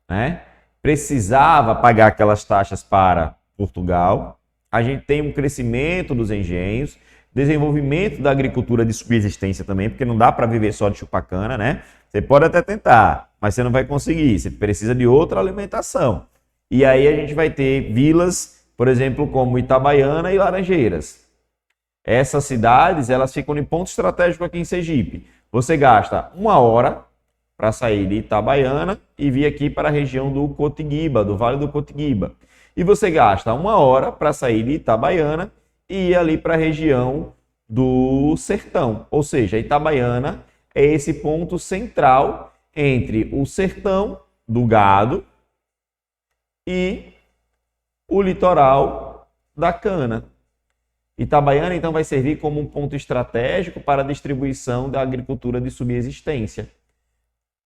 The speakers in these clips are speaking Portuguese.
né? Precisava pagar aquelas taxas para Portugal. A gente tem um crescimento dos engenhos, desenvolvimento da agricultura de subsistência também, porque não dá para viver só de chupar cana, né? Você pode até tentar, mas você não vai conseguir. Você precisa de outra alimentação. E aí a gente vai ter vilas, por exemplo, como Itabaiana e Laranjeiras. Essas cidades, elas ficam em ponto estratégico aqui em Sergipe. Você gasta 1 hora para sair de Itabaiana e vir aqui para a região do Cotiguiba, do Vale do Cotiguiba. E você gasta 1 hora para sair de Itabaiana e ir ali para a região do Sertão. Ou seja, Itabaiana é esse ponto central entre o sertão do gado e o litoral da cana. Itabaiana, então, vai servir como um ponto estratégico para a distribuição da agricultura de subsistência.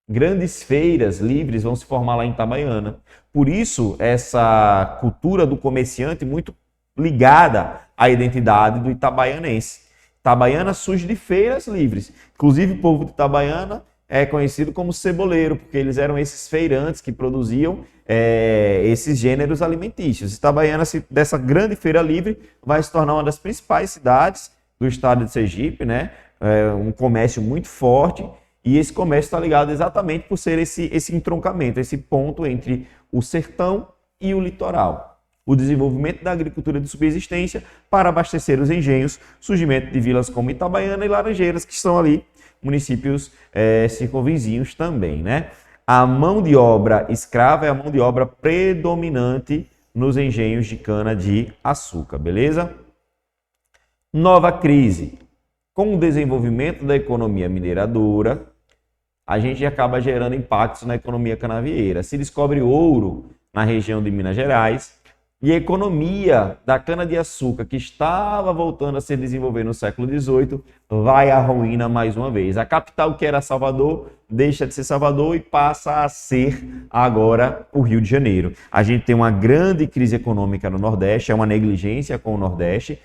Grandes feiras livres vão se formar lá em Itabaiana. Por isso, essa cultura do comerciante muito ligada à identidade do itabaianense. Itabaiana surge de feiras livres. Inclusive, o povo de Itabaiana é conhecido como ceboleiro, porque eles eram esses feirantes que produziam esses gêneros alimentícios. Itabaiana, dessa grande feira livre, vai se tornar uma das principais cidades do estado de Sergipe, né? Um comércio muito forte, e esse comércio está ligado exatamente por ser esse entroncamento, esse ponto entre o sertão e o litoral. O desenvolvimento da agricultura de subsistência para abastecer os engenhos, surgimento de vilas como Itabaiana e Laranjeiras, que são ali municípios circunvizinhos também, né? A mão de obra escrava é a mão de obra predominante nos engenhos de cana-de-açúcar, beleza? Nova crise. Com o desenvolvimento da economia mineradora, a gente acaba gerando impactos na economia canavieira. Se descobre ouro na região de Minas Gerais, e a economia da cana-de-açúcar, que estava voltando a se desenvolver no século XVIII, vai à ruína mais uma vez. A capital, que era Salvador, deixa de ser Salvador e passa a ser agora o Rio de Janeiro. A gente tem uma grande crise econômica no Nordeste, é uma negligência com o Nordeste.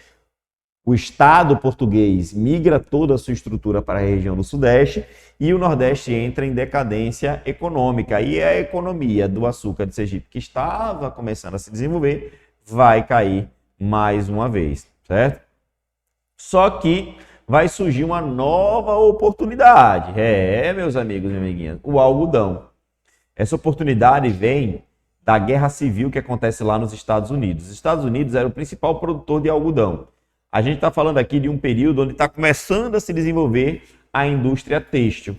O Estado português migra toda a sua estrutura para a região do Sudeste e o Nordeste entra em decadência econômica. E a economia do açúcar de Sergipe, que estava começando a se desenvolver, vai cair mais uma vez, certo? Só que vai surgir uma nova oportunidade. Meus amigos e amiguinhas, o algodão. Essa oportunidade vem da guerra civil que acontece lá nos Estados Unidos. Os Estados Unidos era o principal produtor de algodão. A gente está falando aqui de um período onde está começando a se desenvolver a indústria têxtil,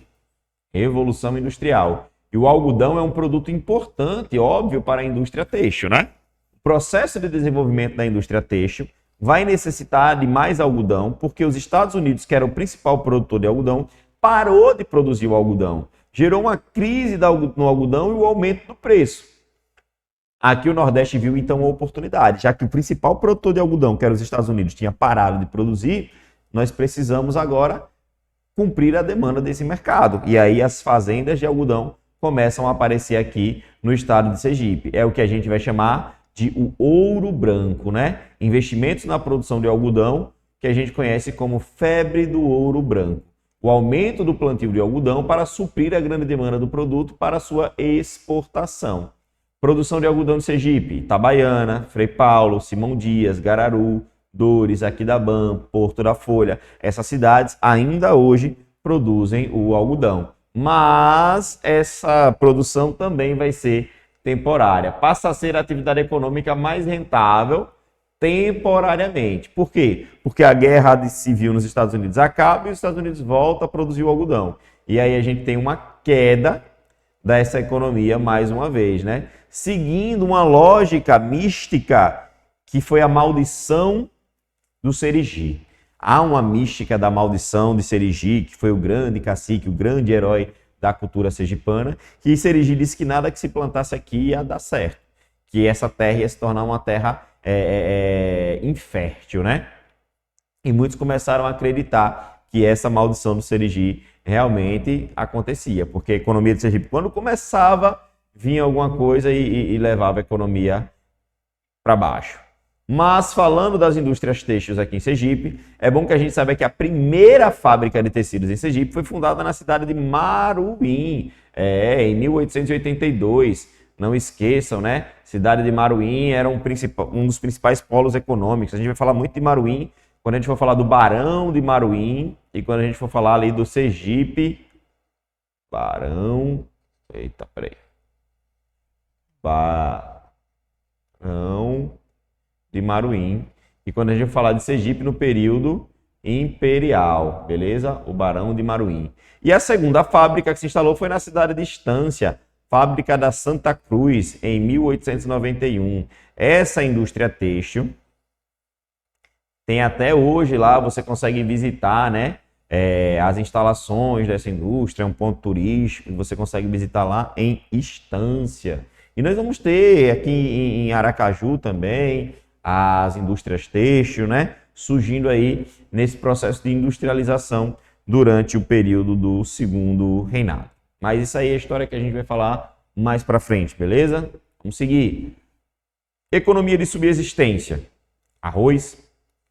revolução industrial. E o algodão é um produto importante, óbvio, para a indústria têxtil, né? O processo de desenvolvimento da indústria têxtil vai necessitar de mais algodão, porque os Estados Unidos, que era o principal produtor de algodão, parou de produzir o algodão. Gerou uma crise no algodão e o aumento do preço. Aqui o Nordeste viu, então, uma oportunidade. Já que o principal produtor de algodão, que era os Estados Unidos, tinha parado de produzir, nós precisamos agora cumprir a demanda desse mercado. E aí as fazendas de algodão começam a aparecer aqui no estado de Sergipe. É o que a gente vai chamar de o ouro branco, né? Investimentos na produção de algodão, que a gente conhece como febre do ouro branco. O aumento do plantio de algodão para suprir a grande demanda do produto para sua exportação. Produção de algodão de Sergipe, Itabaiana, Frei Paulo, Simão Dias, Gararu, Dores, Aquidabã, Porto da Folha. Essas cidades ainda hoje produzem o algodão. Mas essa produção também vai ser temporária. Passa a ser a atividade econômica mais rentável temporariamente. Por quê? Porque a guerra civil nos Estados Unidos acaba e os Estados Unidos voltam a produzir o algodão. E aí a gente tem uma queda dessa economia mais uma vez, né? Seguindo uma lógica mística que foi a maldição do Serigi. Há uma mística da maldição de Serigi, que foi o grande cacique, o grande herói da cultura sergipana, que Serigi disse que nada que se plantasse aqui ia dar certo, que essa terra ia se tornar uma terra infértil, né? E muitos começaram a acreditar que essa maldição do Serigi realmente acontecia, porque a economia de Sergipe, quando começava, vinha alguma coisa e levava a economia para baixo. Mas falando das indústrias têxteis aqui em Sergipe, é bom que a gente saiba que a primeira fábrica de tecidos em Sergipe foi fundada na cidade de Maruim, em 1882. Não esqueçam, né? Cidade de Maruim era um dos principais polos econômicos. A gente vai falar muito de Maruim quando a gente for falar do Barão de Maruim e quando a gente for falar ali do Sergipe. Barão. Eita, peraí. Barão de Maruim. E quando a gente for falar de Sergipe no período imperial, beleza? O Barão de Maruim. E a segunda fábrica que se instalou foi na cidade de Estância, fábrica da Santa Cruz, em 1891. Essa indústria têxtil tem até hoje lá, você consegue visitar, né? As instalações dessa indústria, é um ponto turístico, você consegue visitar lá em Estância. E nós vamos ter aqui em Aracaju também as indústrias têxtil, né? Surgindo aí nesse processo de industrialização durante o período do Segundo Reinado. Mas isso aí é a história que a gente vai falar mais para frente, beleza? Vamos seguir. Economia de subsistência. Arroz,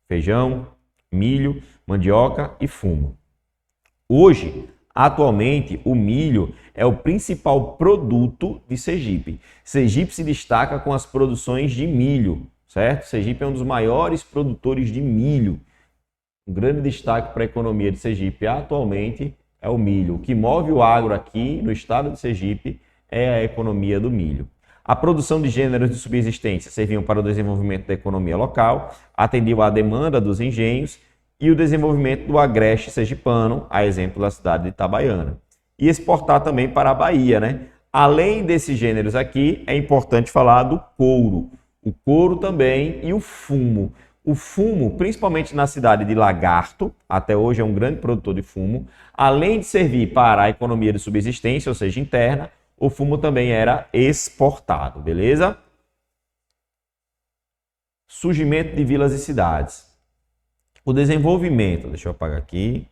feijão, milho, mandioca e fumo. Hoje, atualmente, o milho é o principal produto de Sergipe. Sergipe se destaca com as produções de milho, certo? Sergipe é um dos maiores produtores de milho. Um grande destaque para a economia de Sergipe atualmente é o milho. O que move o agro aqui no estado de Sergipe é a economia do milho. A produção de gêneros de subsistência serviam para o desenvolvimento da economia local, atendiam à demanda dos engenhos e o desenvolvimento do agreste sergipano, a exemplo da cidade de Itabaiana. E exportar também para a Bahia, né? Além desses gêneros aqui, é importante falar do couro. O couro também e o fumo. O fumo, principalmente na cidade de Lagarto, até hoje é um grande produtor de fumo, além de servir para a economia de subsistência, ou seja, interna, o fumo também era exportado, beleza? Surgimento de vilas e cidades. O desenvolvimento, deixa eu apagar aqui.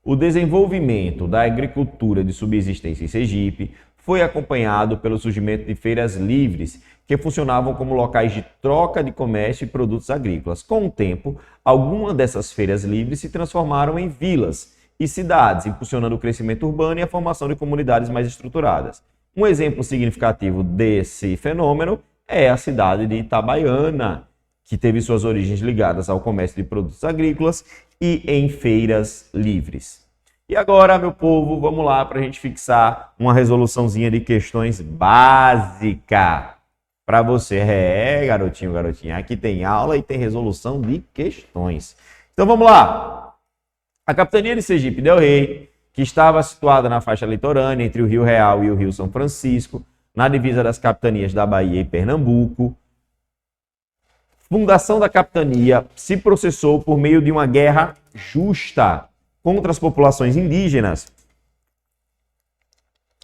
O desenvolvimento da agricultura de subsistência em Sergipe foi acompanhado pelo surgimento de feiras livres, que funcionavam como locais de troca de comércio e produtos agrícolas. Com o tempo, algumas dessas feiras livres se transformaram em vilas e cidades, impulsionando o crescimento urbano e a formação de comunidades mais estruturadas. Um exemplo significativo desse fenômeno é a cidade de Itabaiana, que teve suas origens ligadas ao comércio de produtos agrícolas e em feiras livres. E agora, meu povo, vamos lá para a gente fixar uma resoluçãozinha de questões básica para você. Garotinho, garotinha, aqui tem aula e tem resolução de questões. Então vamos lá. A capitania de Sergipe del Rei, que estava situada na faixa litorânea entre o Rio Real e o Rio São Francisco, na divisa das capitanias da Bahia e Pernambuco. Fundação da capitania se processou por meio de uma guerra justa contra as populações indígenas,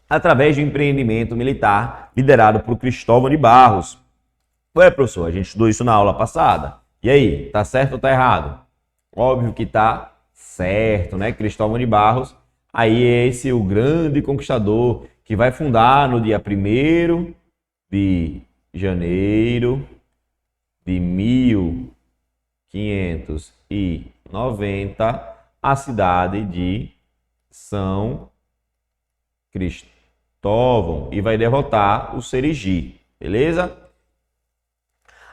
através de um empreendimento militar liderado por Cristóvão de Barros. Ué, professor, a gente estudou isso na aula passada. E aí, tá certo ou tá errado? Óbvio que tá certo, né? Cristóvão de Barros, aí é esse o grande conquistador que vai fundar no dia 1º de janeiro de 1590 a cidade de São Cristóvão e vai derrotar o Serigi, beleza?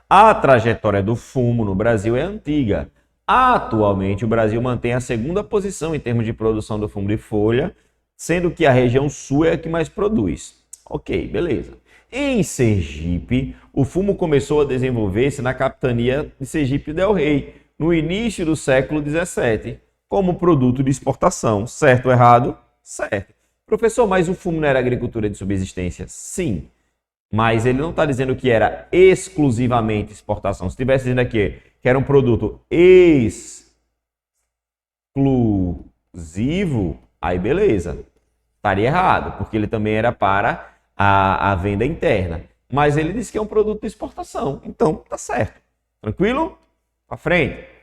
A trajetória do fumo no Brasil é antiga. Atualmente, o Brasil mantém a segunda posição em termos de produção do fumo de folha, sendo que a região sul é a que mais produz. Ok, beleza. Em Sergipe, o fumo começou a desenvolver-se na capitania de Sergipe del Rei, no início do século XVII, como produto de exportação. Certo ou errado? Certo. Professor, mas o fumo não era agricultura de subsistência? Sim. Mas ele não está dizendo que era exclusivamente exportação. Se estivesse dizendo aqui que era um produto exclusivo, aí beleza. Estaria errado, porque ele também era para a venda interna. Mas ele disse que é um produto de exportação. Então, tá certo. Tranquilo? Para frente.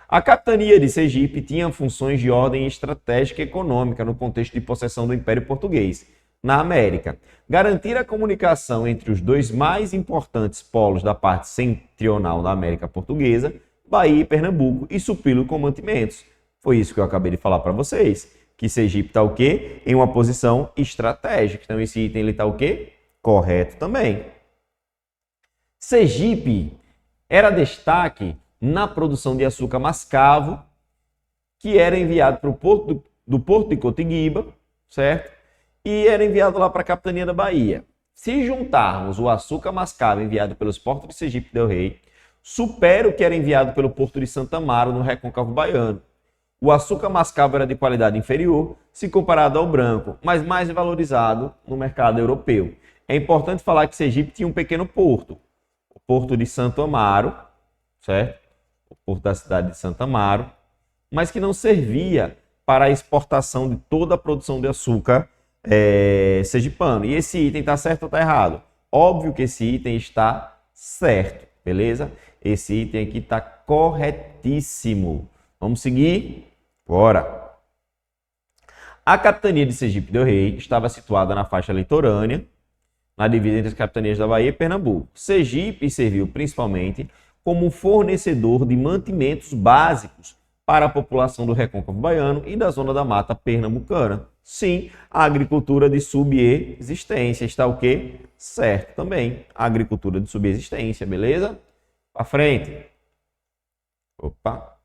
A capitania de Sergipe tinha funções de ordem estratégica e econômica no contexto de possessão do Império Português na América. Garantir a comunicação entre os dois mais importantes polos da parte setentrional da América Portuguesa, Bahia e Pernambuco, e supri-lo com mantimentos. Foi isso que eu acabei de falar para vocês. que Sergipe está o quê? Em uma posição estratégica. Então, esse item está o quê? Correto também. Sergipe era destaque na produção de açúcar mascavo, que era enviado para o porto do Porto de Cotinguiba, certo? E era enviado lá para a capitania da Bahia. Se juntarmos o açúcar mascavo enviado pelos portos de Sergipe e Del Rey, supera o que era enviado pelo Porto de Santa Amaro, no Recôncavo Baiano. O açúcar mascavo era de qualidade inferior, se comparado ao branco, mas mais valorizado no mercado europeu. É importante falar que Sergipe tinha um pequeno porto, o Porto de Santo Amaro, certo? O porto da cidade de Santa Amaro, mas que não servia para a exportação de toda a produção de açúcar sergipano. E esse item está certo ou está errado? Óbvio que esse item está certo, beleza? Esse item aqui está corretíssimo. Vamos seguir? Bora! A capitania de Sergipe Del Rey estava situada na faixa litorânea, na divisa entre as capitanias da Bahia e Pernambuco. Sergipe serviu principalmente como fornecedor de mantimentos básicos para a população do Recôncavo Baiano e da zona da mata pernambucana. Sim, a agricultura de subsistência está o quê? Certo também. A agricultura de subsistência, beleza? Para frente. Opa.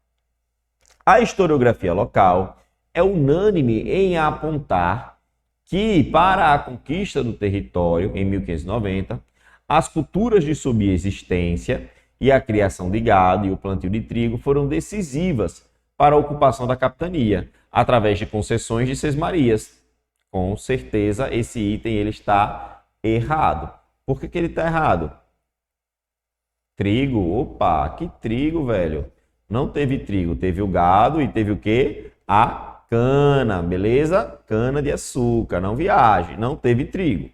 A historiografia local é unânime em apontar que, para a conquista do território, em 1590, as culturas de subsistência e a criação de gado e o plantio de trigo foram decisivas para a ocupação da capitania, através de concessões de sesmarias. Com certeza, esse item ele está errado. Por que ele está errado? Trigo? Opa, que trigo, velho? Não teve trigo, teve o gado e teve o quê? A cana, beleza? Cana de açúcar, não viaje, não teve trigo.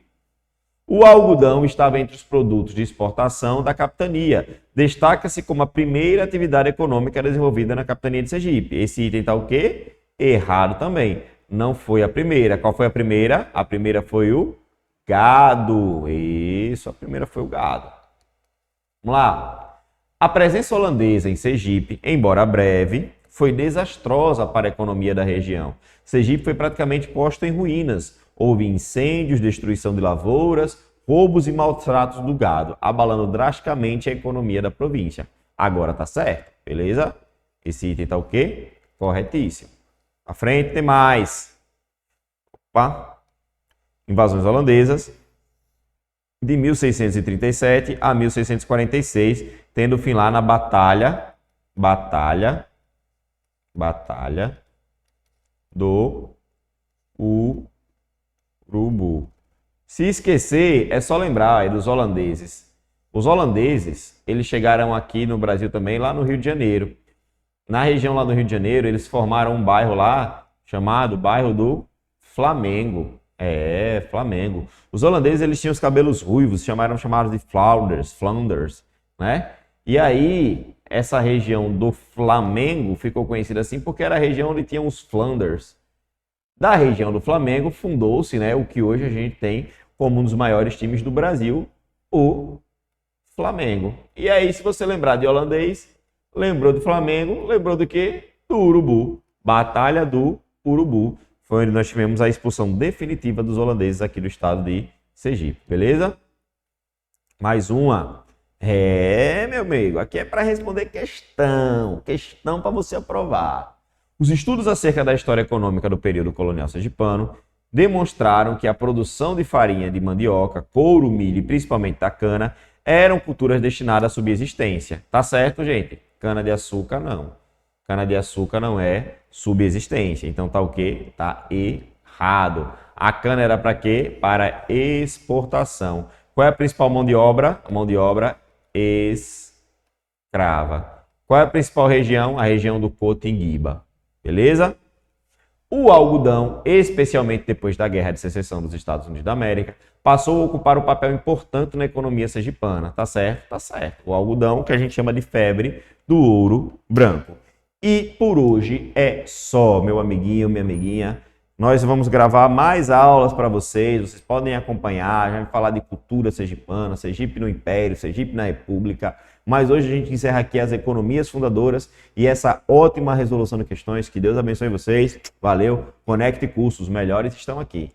O algodão estava entre os produtos de exportação da capitania. Destaca-se como a primeira atividade econômica desenvolvida na capitania de Sergipe. Esse item está o quê? Errado também. Não foi a primeira. Qual foi a primeira? A primeira foi o gado. Isso, a primeira foi o gado. Vamos lá. A presença holandesa em Sergipe, embora breve, foi desastrosa para a economia da região. Sergipe foi praticamente posta em ruínas. Houve incêndios, destruição de lavouras, roubos e maltratos do gado, abalando drasticamente a economia da província. Agora tá certo, beleza? Esse item tá o quê? Corretíssimo. À frente tem mais. Opa. Invasões holandesas de 1637 a 1646, tendo fim lá na Batalha do Urubu. Se esquecer, é só lembrar aí dos holandeses. Os holandeses, eles chegaram aqui no Brasil também, lá no Rio de Janeiro. Na região lá do Rio de Janeiro, eles formaram um bairro lá, chamado bairro do Flamengo. Flamengo. Os holandeses, eles tinham os cabelos ruivos, chamados de Flanders, né? E aí, essa região do Flamengo ficou conhecida assim porque era a região onde tinham os Flanders. Da região do Flamengo fundou-se, né, o que hoje a gente tem como um dos maiores times do Brasil, o Flamengo. E aí, se você lembrar de holandês, lembrou do Flamengo, lembrou do quê? Do Urubu. Batalha do Urubu. Foi onde nós tivemos a expulsão definitiva dos holandeses aqui do estado de Sergipe. Beleza? Mais uma. Meu amigo, aqui é para responder questão para você aprovar. Os estudos acerca da história econômica do período colonial sergipano demonstraram que a produção de farinha de mandioca, couro, milho e principalmente da cana eram culturas destinadas à subsistência. Tá certo, gente? Cana-de-açúcar não. Cana-de-açúcar não é subsistência. Então tá o quê? Tá errado. A cana era para quê? Para exportação. Qual é a principal mão de obra? A mão de obra escrava. Qual é a principal região? A região do Cotinguiba. Beleza? O algodão, especialmente depois da Guerra de Secessão dos Estados Unidos da América, passou a ocupar um papel importante na economia sergipana. Tá certo? Tá certo. O algodão, que a gente chama de febre do ouro branco. E por hoje é só, meu amiguinho, minha amiguinha. Nós vamos gravar mais aulas para vocês podem acompanhar, já vamos falar de cultura sergipana, Sergipe no Império, Sergipe na República, mas hoje a gente encerra aqui as economias fundadoras e essa ótima resolução de questões. Que Deus abençoe vocês, valeu, Conecte Cursos, os melhores estão aqui.